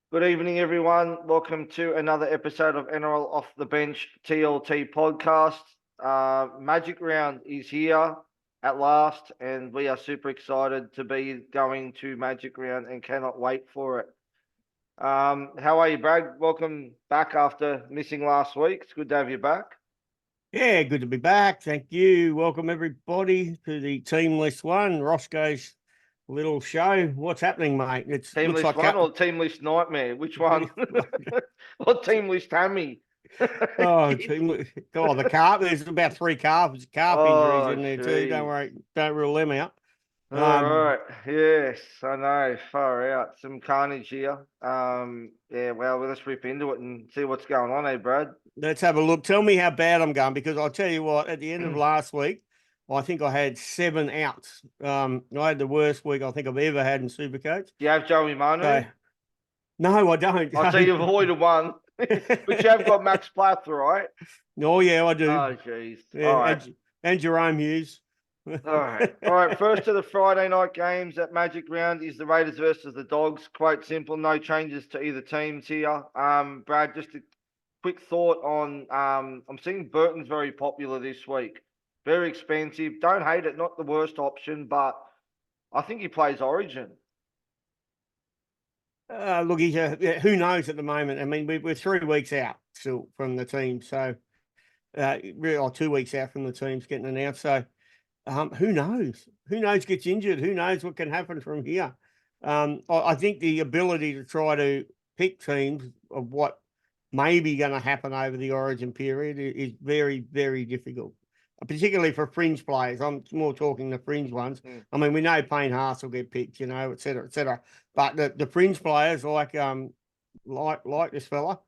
Good evening, everyone. Welcome to another episode of NRL Off the Bench TLT Podcast. Magic Round is here at last, and we are super excited to be going to Magic Round and cannot wait for it. How are you, Brad? Welcome back after missing last week. It's good to have you back. Yeah, good to be back. Thank you. Welcome everybody to the Team List One, Roscoe's little show. What's happening, mate? It Team looks List like One or Team List Nightmare? Which one? Or Team List Hammy? the calf. There's about three calf injuries Oh, in there too. Don't geez. worry, don't rule them out. All right. Yes, I know. Far out. Some carnage here. Yeah, well, let's rip into it and see what's going on, Brad? Let's have a look. Tell me how bad I'm going, because I'll tell you what, at the end of last week, I think I had 7 outs. I had the worst week I think I've ever had in Supercoach. Do you have Joey Manu? So, no, I don't. I see you've avoided one. But you have got Max Plath, right? Oh, yeah, I do. Oh, jeez. Yeah, All right. and Jerome Hughes. All right. All right. First of the Friday night games at Magic Round is the Raiders versus the Dogs. Quite simple. No changes to either teams here. Brad, just a quick thought on I'm seeing Burton's very popular this week. Very expensive. Don't hate it. Not the worst option, but I think he plays Origin. Look, who knows at the moment? I mean, we're 3 weeks out still from the team, so or 2 weeks out from the teams getting announced. So who knows? Who knows gets injured? Who knows what can happen from here? I think the ability to try to pick teams of what may be going to happen over the Origin period is very, very difficult, particularly for fringe players. I'm more talking the fringe ones. I mean, we know Payne Haas will get picked, et cetera, et cetera. But the fringe players like this fella,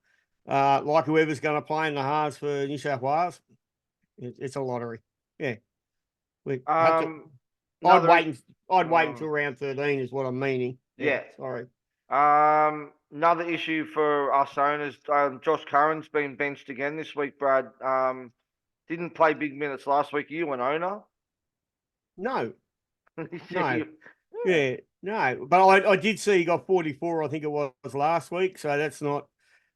like whoever's going to play in the halves for New South Wales, it's a lottery. Yeah. I'd wait until round 13 is what I'm meaning. Yeah. Sorry. Another issue for us owners, Josh Curran's been benched again this week, Brad. Didn't play big minutes last week. You an owner? No. No. Yeah, no. But I did see he got 44, I think it was last week. So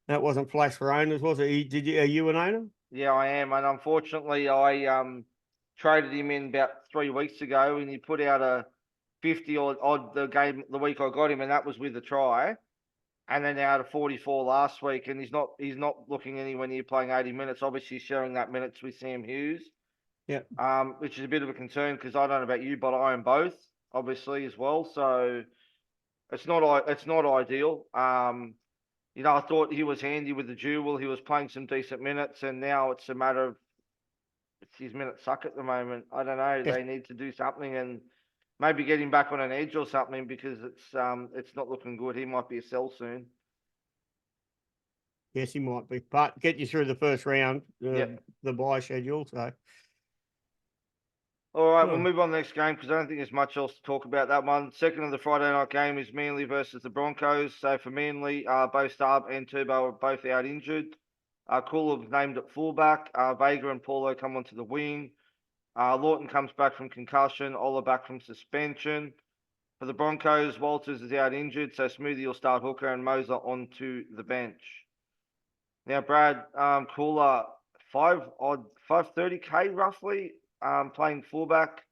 that wasn't flash for owners, was it? Are you an owner? Yeah, I am. And unfortunately, I traded him in about 3 weeks ago, and he put out a 50 odd the week I got him, and that was with a try. And then out of 44 last week, and he's not looking anywhere near playing 80 minutes. Obviously, sharing that minutes with Sam Hughes. Yeah. Which is a bit of a concern because I don't know about you, but I am both, obviously, as well. So it's not ideal. I thought he was handy with the duel. He was playing some decent minutes, and now it's a matter of his minutes suck at the moment. I don't know. They need to do something and maybe get him back on an edge or something because it's not looking good. He might be a sell soon. Yes, he might be, but get you through the first round, the bye schedule. So, all right, we'll move on to the next game because I don't think there's much else to talk about that one. Second of the Friday night game is Manly versus the Broncos. So for Manly, both Starb and Turbo are both out injured. Cool's named at fullback. Vega and Paulo come onto the wing. Lawton comes back from concussion. Ola back from suspension. For the Broncos, Walters is out injured, so Smoothie will start hooker and Moser onto the bench. Now, Brad, Cooler, 530K roughly, playing fullback.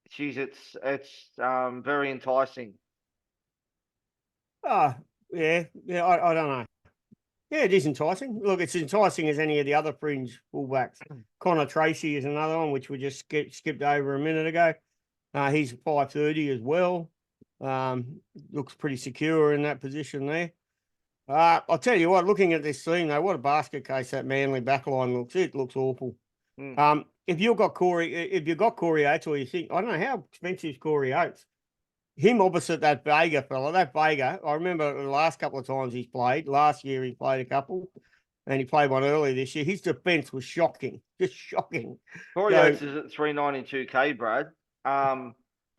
Geez, it's very enticing. yeah, I don't know. Yeah, it is enticing. Look, it's enticing as any of the other fringe fullbacks. Connor Tracy is another one, which we just skipped over a minute ago. He's 530 as well. Looks pretty secure in that position there. I'll tell you what, looking at this team, though, what a basket case that Manly backline looks. It looks awful. If you've got Corey Oates, or you think, I don't know how expensive is Corey Oates. Him opposite that Vega fella, I remember the last couple of times he's played. Last year he played a couple, and he played one earlier this year. His defense was shocking, just shocking. Corey Oates is at 392K, Brad. But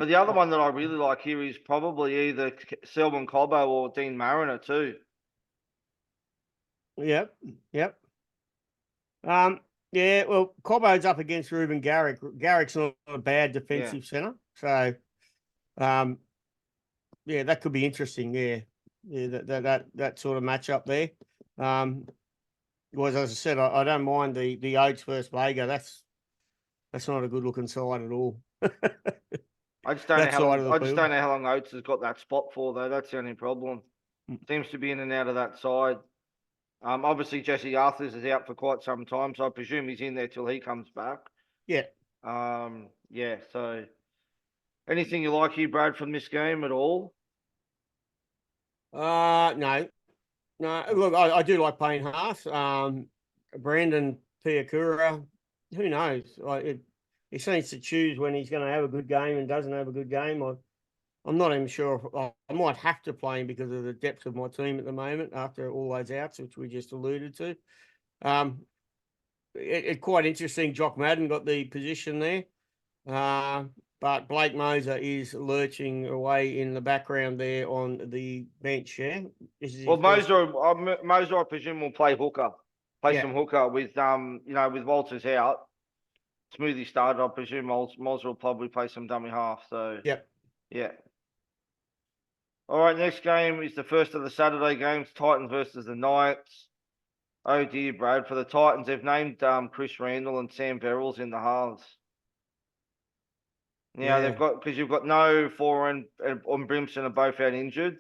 the other one that I really like here is probably either Selwyn Cobbo or Dean Mariner too. Yep. Yeah, well, Cobbo's up against Ruben Garrick. Garrick's not a bad defensive centre. So, that could be interesting, yeah. Yeah, that sort of matchup there. Was, as I said, I don't mind the Oates versus Vega. That's not a good looking side at all. I just don't know That how side long. of the I just field. don't know how long Oates has got that spot for though. That's the only problem. Seems to be in and out of that side. Obviously Jesse Arthurs is out for quite some time, so I presume he's in there till he comes back. Yeah. Yeah. So, anything you like here, Brad, from this game at all? No. Look, I do like Payne Haas. Brandon Piakura, who knows? He seems to choose when he's going to have a good game and doesn't have a good game. I'm not even sure if I might have to play him because of the depth of my team at the moment after all those outs, which we just alluded to. It's quite interesting. Jock Madden got the position there. But Blake Moser is lurching away in the background there on the bench. Yeah, Well, Moser, I presume, will play hooker, some hooker with with Walters out. Smoothie started. I presume Moser will probably play some dummy half. So Yep. Yeah. All right, next game is the first of the Saturday games. Titans versus the Knights. Oh dear, Brad. For the Titans, they've named Chris Randall and Sam Verrills in the halves. Now they've got, because you've got no Foran and Brimson are both out injured.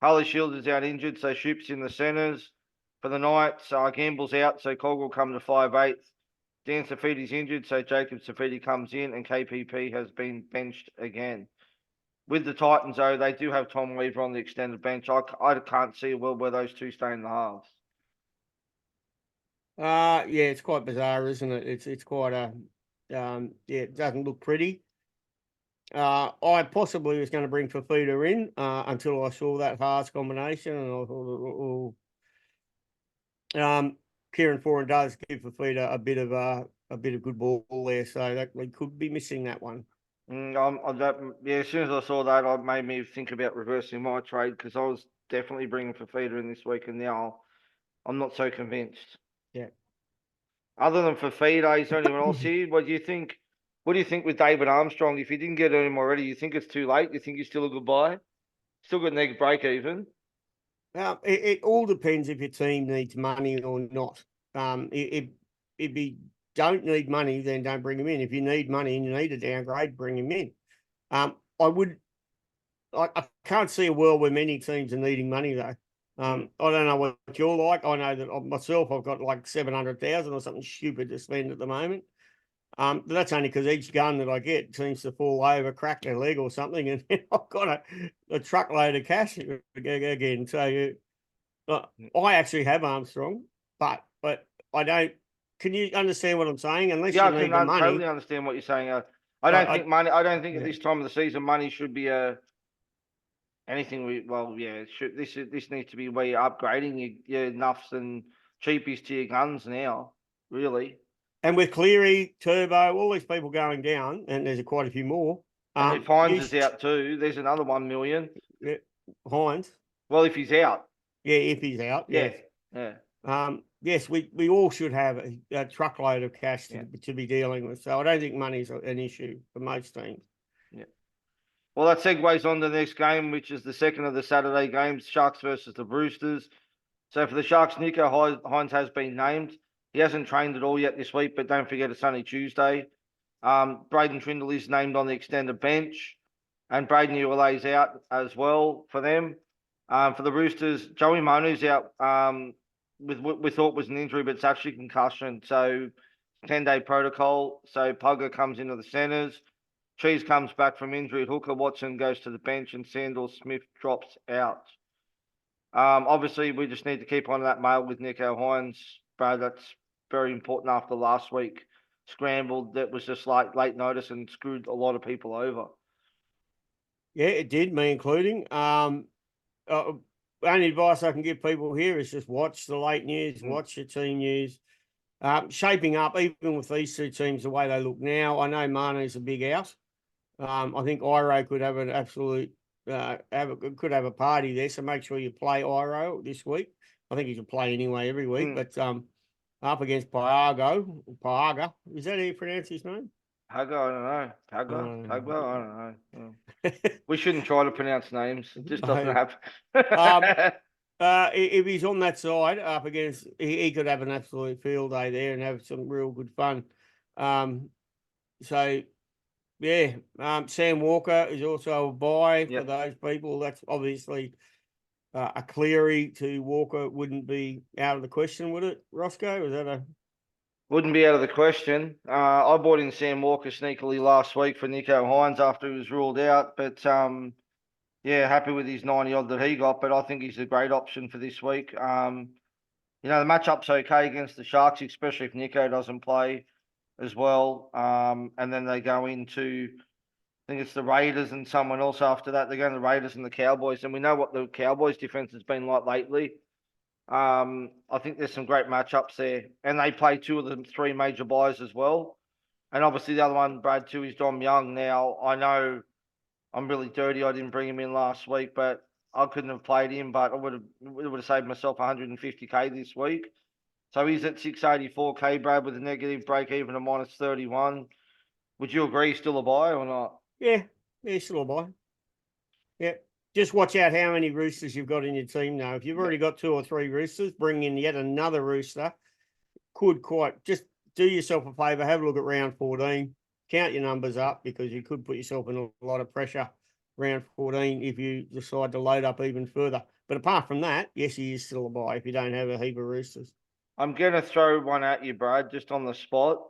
Harley Shields is out injured, so Shoop's in the centres. For the Knights, Gamble's out, so Cog will come to 5/8. Dan Safiti's injured, so Jacob Safiti comes in, and KPP has been benched again. With the Titans, though, they do have Tom Weaver on the extended bench. I can't see a world where those two stay in the halves. Yeah, it's quite bizarre, isn't it? It's quite a it doesn't look pretty. I possibly was going to bring Fafita in until I saw that Haas combination, and I thought, Kieran Foran does give Fafita a bit of good ball there, so that we could be missing that one. As soon as I saw that, it made me think about reversing my trade because I was definitely bringing Fafita in this week, and now I'm not so convinced. Yeah. Other than Fafita, is there anyone else here? What do you think? What do you think with David Armstrong? If you didn't get him already, you think it's too late? You think he's still a good buy? Still got negative break even? It all depends if your team needs money or not. If you don't need money, then don't bring him in. If you need money and you need a downgrade, bring him in. I can't see a world where many teams are needing money though. I don't know what you're like. I know that myself, I've got like 700,000 or something stupid to spend at the moment. But that's only because each gun that I get seems to fall over, crack their leg or something, and I've got a truckload of cash again. So I actually have Armstrong, but I don't. Can you understand what I'm saying? Unless you need the money, totally understand what you're saying. I don't think money. I don't think at this time of the season money should be anything. This needs to be where you're upgrading your nuffs and cheapies to your guns now. Really. And with Cleary, Turbo, all these people going down, and there's quite a few more. And if Hines is out too, there's another 1 million. Yeah, Hines. Well, if he's out. Yeah, if he's out. Yeah. Yes, we all should have a truckload of cash to be dealing with. So I don't think money's an issue for most teams. Yeah. Well, that segues on to the next game, which is the second of the Saturday games, Sharks versus the Roosters. So for the Sharks, Nico Hines has been named. He hasn't trained at all yet this week, but don't forget it's only Tuesday. Braden Trindle is named on the extended bench, and Braden Uele's out as well for them. For the Roosters, Joey Monu's out with what we thought was an injury, but it's actually concussion. So 10-day protocol. So Pugger comes into the centres. Cheese comes back from injury. Hooker Watson goes to the bench, and Sandal Smith drops out. Obviously, we just need to keep on that mail with Nico Hines, bro. That's very important after last week. Scrambled that was just like late notice and screwed a lot of people over. Yeah, it did, me including. Only advice I can give people here is just watch the late news, watch your team news. Shaping up, even with these two teams, the way they look now, I know Manu's a big out. I think Iro could have an absolute could have a party there. So make sure you play Iro this week. I think he should play anyway every week. But up against Piaga, is that how you pronounce his name? Pago, I don't know. Pagba, I don't know. Yeah. Um, We shouldn't try to pronounce names. It just doesn't No. happen. If he's on that side up against, he could have an absolute field day there and have some real good fun. So yeah, Sam Walker is also a buy for Yep. those people. That's obviously a Cleary to Walker wouldn't be out of the question, would it, Roscoe? Is that a Wouldn't be out of the question. I bought in Sam Walker sneakily last week for Nico Hines after he was ruled out, but yeah, happy with his 90 odd that he got. But I think he's a great option for this week. The matchup's okay against the Sharks, especially if Nico doesn't play as well. And then they go into, I think it's the Raiders and someone else after that. They're going to the Raiders and the Cowboys, and we know what the Cowboys' defense has been like lately. I think there's some great matchups there, and they play two of the three major buys as well. And obviously the other one, Brad, too, is Dom Young. Now I know I'm really dirty. I didn't bring him in last week, but I couldn't have played him. But I would have saved myself 150k this week. So he's at 684k, Brad, with a negative break even of -31. Would you agree, still a buy or not? yeah, still a buy. Yeah. Just watch out how many roosters you've got in your team now. If you've already got 2 or 3 roosters, bring in yet another rooster. Could quite just do yourself a favour, have a look at round 14, count your numbers up because you could put yourself in a lot of pressure round 14 if you decide to load up even further. But apart from that, yes, he is still a buy if you don't have a heap of roosters. I'm going to throw one at you, Brad, just on the spot.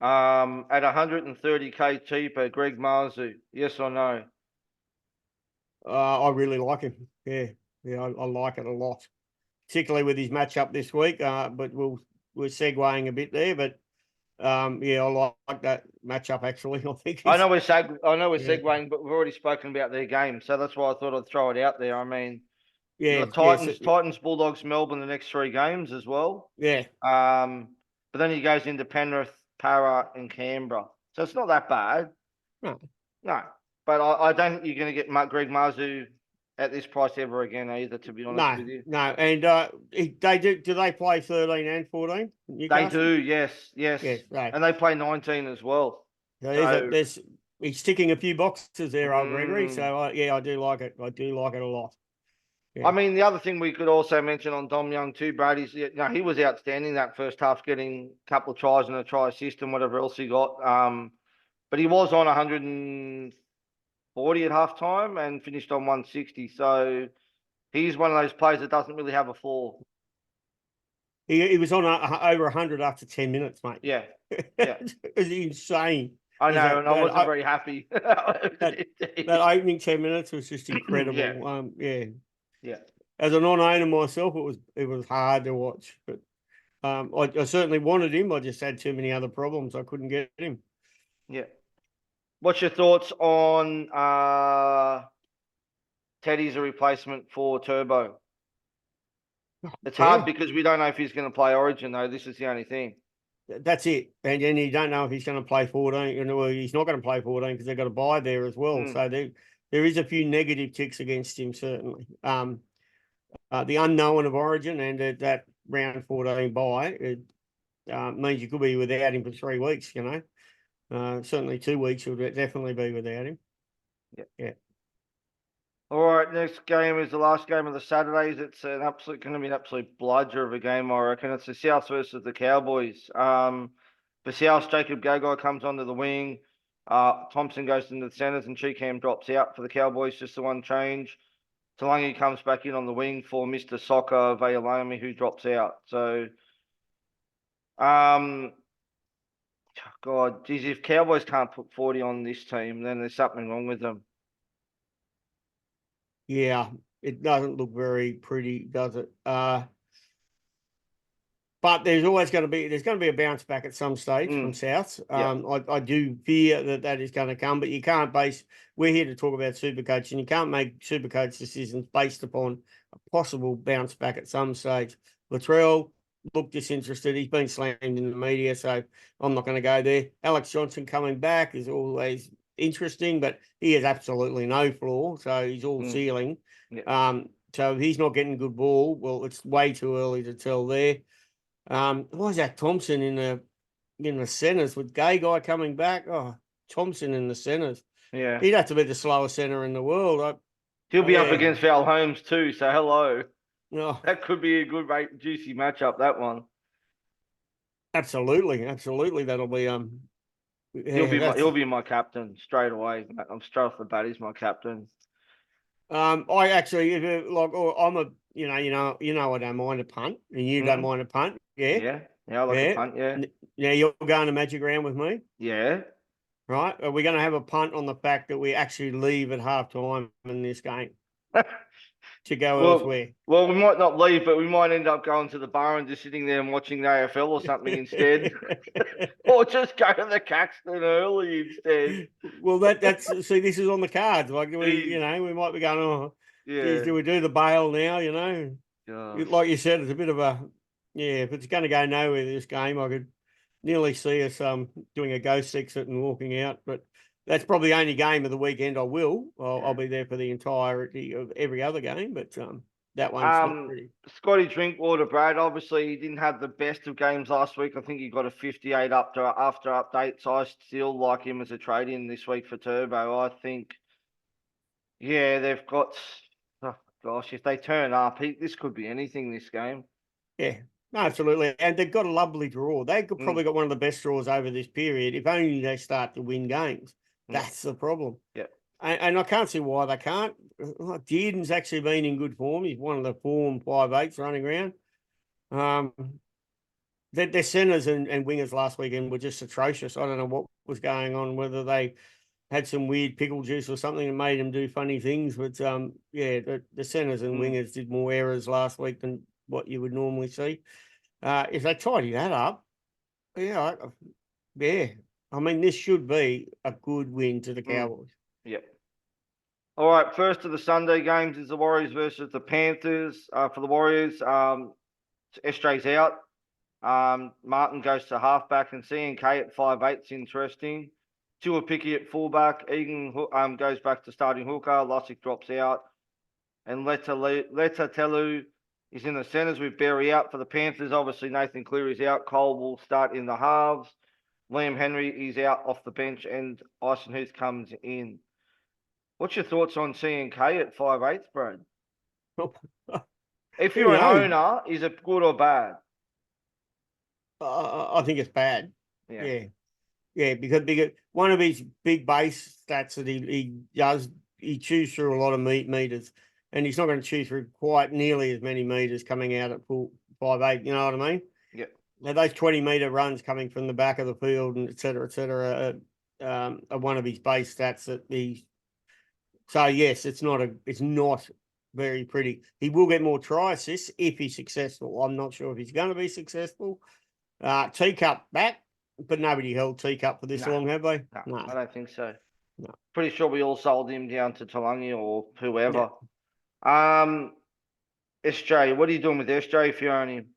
At 130k cheaper, Greg Marzu, yes or no? I really like him. Yeah, I like it a lot, particularly with his matchup this week. But we're segueing a bit there, but yeah, I like that matchup actually. I think I know we're yeah. segueing, but we've already spoken about their game, so that's why I thought I'd throw it out there. I mean, Yeah, you've got Titans, Bulldogs, Melbourne the next 3 games as well. yeah. But then he goes into Penrith, Para, and Canberra, so it's not that bad. No. No, but I don't think you're going to get Greg Marzu at this price ever again either. To be honest with you, No, and they do they play 13 and 14? they do. Yes, Yes, right. and they play 19 as well. So there's he's ticking a few boxes there, old Gregory. Mm. So I do like it. I do like it a lot. Yeah. I mean, the other thing we could also mention on Dom Young too, Brad, is he was outstanding that first half, getting a couple of tries and a try assist and whatever else he got. But he was on 140 at halftime and finished on 160. So he's one of those players that doesn't really have a floor. He was on over 100 after 10 minutes, mate. Yeah, It's insane. I know, and I wasn't very happy. that opening 10 minutes was just incredible. Yeah. As a non-owner myself, it was hard to watch, but I certainly wanted him. I just had too many other problems. I couldn't get him. Yeah. What's your thoughts on Teddy's a replacement for Turbo? It's hard because we don't know if he's going to play Origin, though. This is the only thing. That's it. And then you don't know if he's going to play 14. Well, he's not going to play 14 because they've got to buy there as well. So there is a few negative ticks against him, certainly. The unknown of Origin and that round 14 buy, it means you could be without him for 3 weeks, Certainly 2 weeks you'll definitely be without him. Yeah. All right, next game is the last game of the Saturdays. It's going to be an absolute bludger of a game, I reckon. It's the South versus the Cowboys. For South, Jacob Gagai comes onto the wing. Thompson goes into the centres and Cheekham drops out for the Cowboys, just the one change. Talangi comes back in on the wing for Mr. Soccer Vayalami, who drops out. So, God, geez, if Cowboys can't put 40 on this team, then there's something wrong with them. Yeah, it doesn't look very pretty, does it? But there's going to be a bounce back at some stage from South. I do fear that is going to come, but you can't we're here to talk about Supercoach, and you can't make Supercoach decisions based upon a possible bounce back at some stage. Latrell looked disinterested. He's been slammed in the media, so I'm not going to go there. Alex Johnson coming back is always interesting, but he has absolutely no floor, so he's all ceiling. So if he's not getting good ball, well, it's way too early to tell there. Why is that Thompson in the in the centres with Gay Guy coming back. Oh, Thompson in the centres. Yeah. He'd have to be the slowest centre in the world. He'll be up yeah. against Val Holmes too, so hello. Oh, That could be a good, juicy matchup, that one. absolutely. That'll be He'll be my captain straight away. I'm straight off the bat. He's my captain. I actually I'm a you know I don't mind a punt, and you don't mind a punt, Yeah, I like a punt. Yeah, yeah. You're going to Magic Round with me, yeah. right? Are we going to have a punt on the fact that we actually leave at half time in this game to go elsewhere? Well, we might not leave, but we might end up going to the bar and just sitting there and watching the AFL or something instead, or just go to the Caxton early instead. Well, that's see, this is on the cards. Like we might be going, oh, yeah. Geez, do we do the bail now? Gosh. Like you said, it's a bit of a if it's going to go nowhere this game, I could nearly see us doing a ghost exit and walking out. But that's probably the only game of the weekend I will. I'll be there for the entirety of every other game, but that one's not pretty. Scotty Drinkwater, Brad. Obviously, he didn't have the best of games last week. I think he got a 58 after updates. I still like him as a trade in this week for Turbo. I think, yeah, they've got. Oh gosh, if they turn up, this could be anything. This game. Yeah, no, absolutely, and they've got a lovely draw. They've probably got one of the best draws over this period. If only they start to win games. That's the problem. Yeah. And I can't see why they can't. Dearden's actually been in good form. He's one of the form 5/8s running around. Their centres and wingers last weekend were just atrocious. I don't know what was going on, whether they had some weird pickle juice or something that made them do funny things. But the centres and wingers did more errors last week than what you would normally see. If they tidy that up, yeah. I mean, this should be a good win to the Cowboys. Yep. All right, first of the Sunday games is the Warriors versus the Panthers. For the Warriors, SJ's out. Martin goes to halfback, and CNK at 5'8" is interesting. Tua Pickey at fullback. Egan goes back to starting hooker. Lussick drops out. And Telu is in the centres with Berry out. For the Panthers, obviously Nathan Cleary's out. Cole will start in the halves. Liam Henry is out off the bench, and Eisenhuth comes in. What's your thoughts on CNK at 5'8", Brad? If you're an owner, is it good or bad? I think it's bad. Yeah, because one of his big base stats that he chews through a lot of meters, and he's not going to chew through quite nearly as many meters coming out at full 5'8". You know what I mean? Yeah. Now those 20-meter runs coming from the back of the field and et cetera, are one of his base stats that he. So yes, it's not very pretty. He will get more try assists if he's successful. I'm not sure if he's going to be successful. Teacup back, but nobody held Teacup for this long, have they? No, I don't think so. No. Pretty sure we all sold him down to Talangi or whoever. Yeah. SJ, what are you doing with SJ if you own him?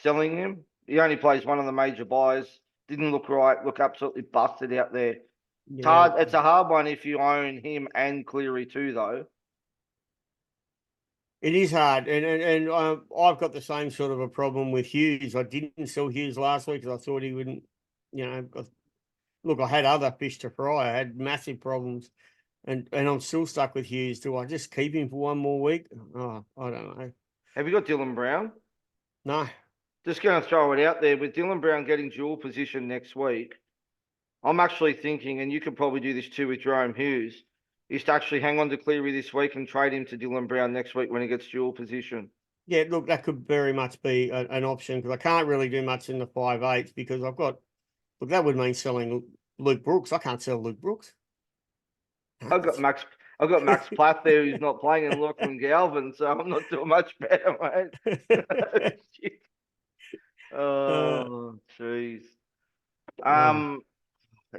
Selling him? He only plays one of the major buys. Didn't look right. Look absolutely busted out there. Yeah. It's a hard one if you own him and Cleary too, though. It is hard, and I've got the same sort of a problem with Hughes. I didn't sell Hughes last week because I thought he wouldn't. Look, I had other fish to fry. I had massive problems, and I'm still stuck with Hughes. Do I just keep him for one more week? Oh, I don't know. Have you got Dylan Brown? No. Just going to throw it out there. With Dylan Brown getting dual position next week, I'm actually thinking, and you could probably do this too with Jerome Hughes, is to actually hang on to Cleary this week and trade him to Dylan Brown next week when he gets dual position. Yeah, look, that could very much be an option because I can't really do much in the 5'8" because I've got. Look, that would mean selling Luke Brooks. I can't sell Luke Brooks. I've got Max Platt there who's not playing, and Lachlan Galvin, so I'm not doing much better, mate. Oh, jeez.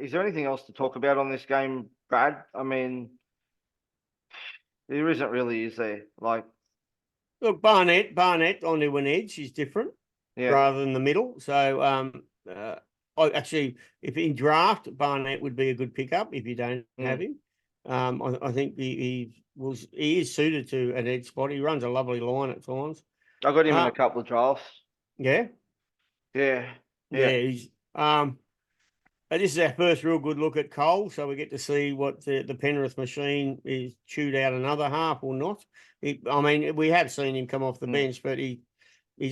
Is there anything else to talk about on this game, Brad? I mean, there isn't really, is there? Like, look, Barnett onto an edge is different, rather than the middle. So, actually, if in draft, Barnett would be a good pickup if you don't have him. I think he is suited to an edge spot. He runs a lovely line at times. I got him in a couple of drafts. Yeah. Yeah. He's This is our first real good look at Cole, so we get to see what the Penrith machine is chewed out another half or not. I mean, we have seen him come off the bench, but he's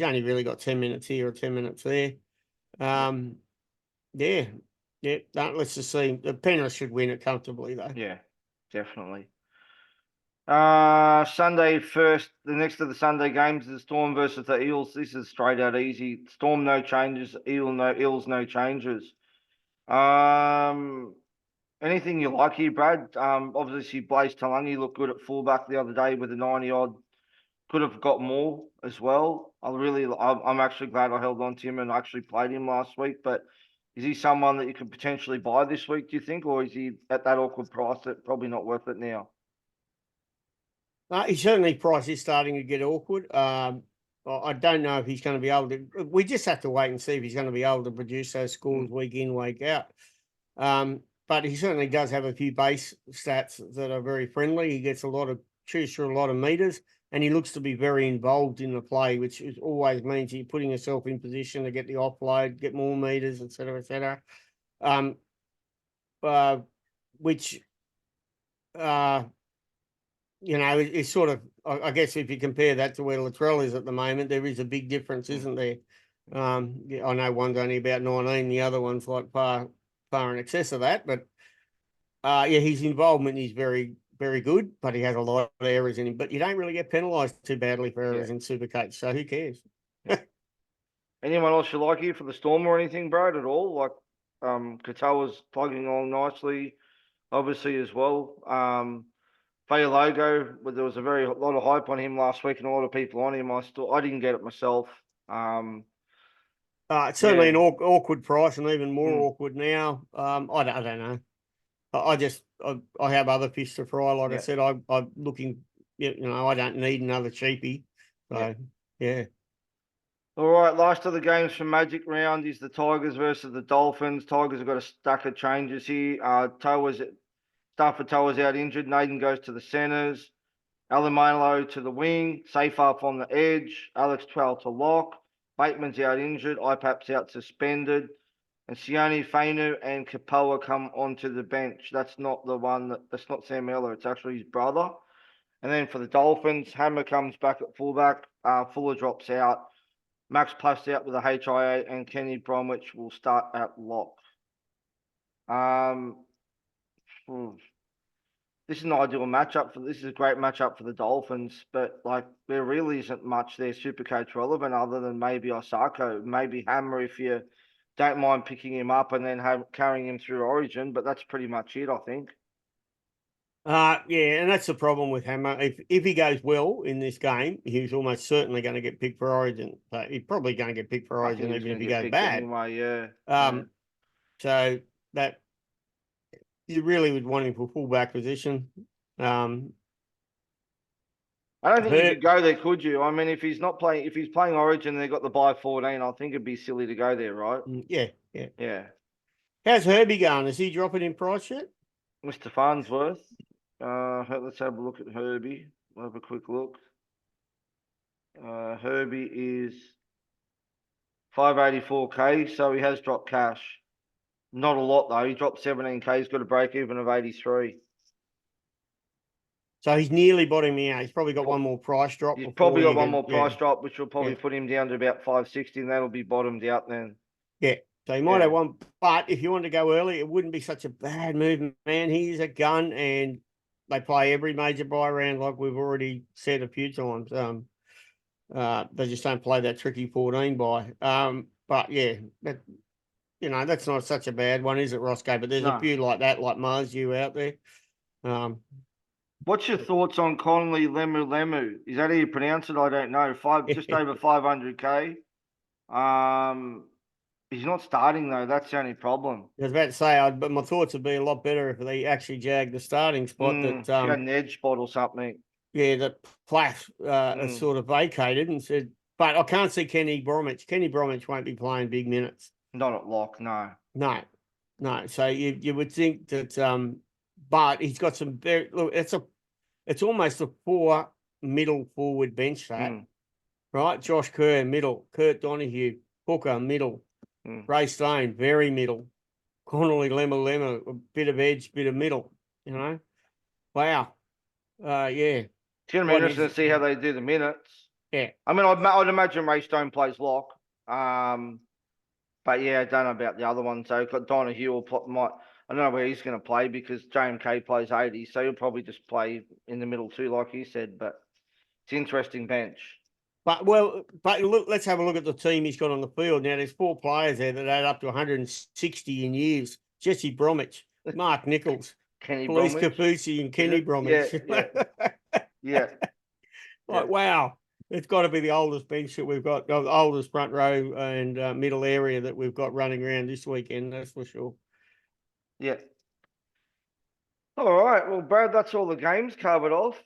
only really got 10 minutes here or 10 minutes there. Let's just see. The Penrith should win it comfortably, though. Yeah, definitely. Sunday first, the next of the Sunday games is Storm versus the Eels. This is straight out easy. Storm no changes, Eels no changes. Anything you like here, Brad? Obviously Blaze Talangi looked good at fullback the other day with a 90-odd. Could have got more as well. I'm actually glad I held on to him and actually played him last week. But is he someone that you could potentially buy this week, do you think? Or is he at that awkward price that probably not worth it now? He certainly price is starting to get awkward. I don't know if he's going to be able to. We just have to wait and see if he's going to be able to produce those scores week in, week out. But he certainly does have a few base stats that are very friendly. He gets chews through a lot of meters, and he looks to be very involved in the play, which always means you're putting yourself in position to get the offload, get more meters, et cetera, et cetera. Which it's sort of, I guess if you compare that to where Latrell is at the moment, there is a big difference, isn't there? I know one's only about 19, the other one's like far in excess of that. But his involvement is very, very good, but he has a lot of errors in him. But you don't really get penalised too badly for errors in Supercoach, so who cares? Anyone else you like here for the Storm or anything, Brad, at all? Like Katoa's plugging along nicely, obviously, as well. Logo, there was a lot of hype on him last week and a lot of people on him. I didn't get it myself. It's certainly an awkward price and even more awkward now. I don't know. I have other fish to fry. Like I said, I'm looking, I don't need another cheapie. So, yeah. All right, last of the games from Magic Round is the Tigers versus the Dolphins. Tigers have got a stack of changes here. Stafford Toa's out injured. Naden goes to the centres. Alamelo to the wing. Safar on the edge. Alex Twell to lock. Bateman's out injured. IPAP's out suspended. And Sione Fainu and Kapoa come onto the bench. That's not that's not Sam Eller. It's actually his brother. And then for the Dolphins, Hammer comes back at fullback. Fuller drops out. Max Plus out with a HIA. And Kenny Bromwich will start at lock. This is an ideal matchup this is a great matchup for the Dolphins, but like there really isn't much there Supercoach relevant other than maybe Osako, maybe Hammer if you don't mind picking him up and then carrying him through Origin, but that's pretty much it, I think. And that's the problem with Hammer. If he goes well in this game, he's almost certainly going to get picked for Origin. So he's probably going to get picked for Origin even if he goes bad. Anyway, So that you really would want him for fullback position. I don't think you could go there, could you? I mean, if he's playing Origin and they've got the bye 14, I think it'd be silly to go there, right? Yeah. How's Herbie going? Is he dropping in price yet? Mr. Farnsworth. Let's have a look at Herbie. We'll have a quick look. Herbie is 584k, so he has dropped cash. Not a lot though. He dropped 17k. He's got a break even of 83. So he's nearly bottoming out. He's probably got one more price drop. He's probably got one more price drop, which will probably put him down to about 560, and that'll be bottomed out then. Yeah. So he might have one, but if you want to go early, it wouldn't be such a bad move, man. He's a gun, and they play every major buy round, like we've already said a few times. They just don't play that tricky 14 buy. But yeah, that's not such a bad one, is it, Roscoe? But there's a few like that, like Marzu out there. What's your thoughts on Conley Lemu? Is that how you pronounce it? I don't know. Just over 500k. He's not starting though. That's the only problem. I was about to say, but my thoughts would be a lot better if they actually jagged the starting spot. That had an edge spot or something. Yeah, that Plath has sort of vacated and said, but I can't see Kenny Bromwich. Kenny Bromwich won't be playing big minutes. Not at lock, no. No. So you would think that, but he's got some very. Look, it's almost a 4 middle forward bench that, right? Josh Kerr middle, Kurt Donahue, Hooker middle. Ray Stone, very middle. Connolly, Lemma, a bit of edge, bit of middle, you know. Wow. Yeah. It's going to be Quite interesting to see how they do the minutes. Yeah. I mean, I'd imagine Raystone plays lock. But yeah, I don't know about the other one. So Donahue might. I don't know where he's going to play because JMK plays 80, so he'll probably just play in the middle too, like he said. But it's interesting bench. But look, let's have a look at the team he's got on the field. Now there's 4 players there that add up to 160 in years. Jesse Bromwich, Mark Nichols, Kenny Police Bromwich. Kafusi and Kenny Bromwich. Yeah. Like, wow. It's got to be the oldest bench that we've got, the oldest front row and middle area that we've got running around this weekend, that's for sure. Yeah. All right. Well, Brad, that's all the games covered off.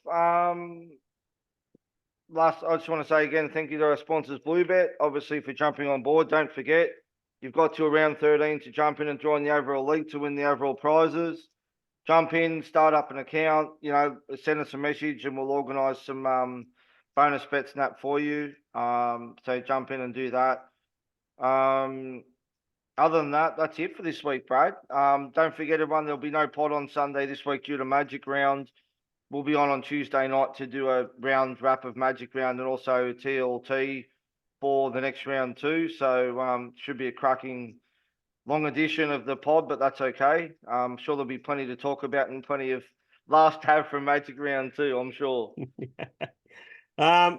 I just want to say again, thank you to our sponsors, Bluebet, obviously for jumping on board. Don't forget, you've got to around 13 to jump in and join the overall league to win the overall prizes. Jump in, start up an account, send us a message and we'll organise some bonus bets and that for you. So jump in and do that. Other than that, that's it for this week, Brad. Don't forget, everyone, there'll be no pod on Sunday this week due to Magic Round. We'll be on Tuesday night to do a round wrap of Magic Round and also TLT for the next round too. So should be a cracking long edition of the pod, but that's okay. I'm sure there'll be plenty to talk about and plenty of last tab from Magic Round too, I'm sure.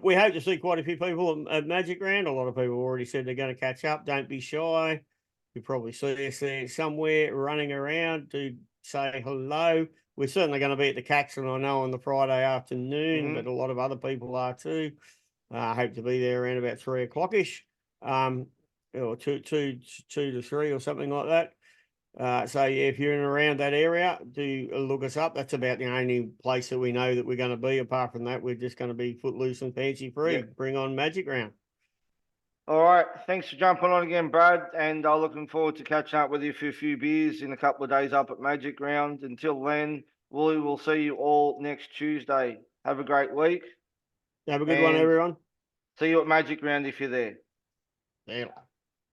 We hope to see quite a few people at Magic Round. A lot of people already said they're going to catch up. Don't be shy. You probably see us there somewhere running around to say hello. We're certainly going to be at the Caxton, I know, on the Friday afternoon, but a lot of other people are too. I hope to be there around about 3 o'clock-ish, or 2 to 3 or something like that. So yeah, if you're in and around that area, do look us up. That's about the only place that we know that we're going to be. Apart from that, we're just going to be footloose and fancy free. Yeah. Bring on Magic Round. All right. Thanks for jumping on again, Brad. And I'm looking forward to catching up with you for a few beers in a couple of days up at Magic Round. Until then, we will see you all next Tuesday. Have a great week. Have a good one, everyone. See you at Magic Round if you're there. Yeah.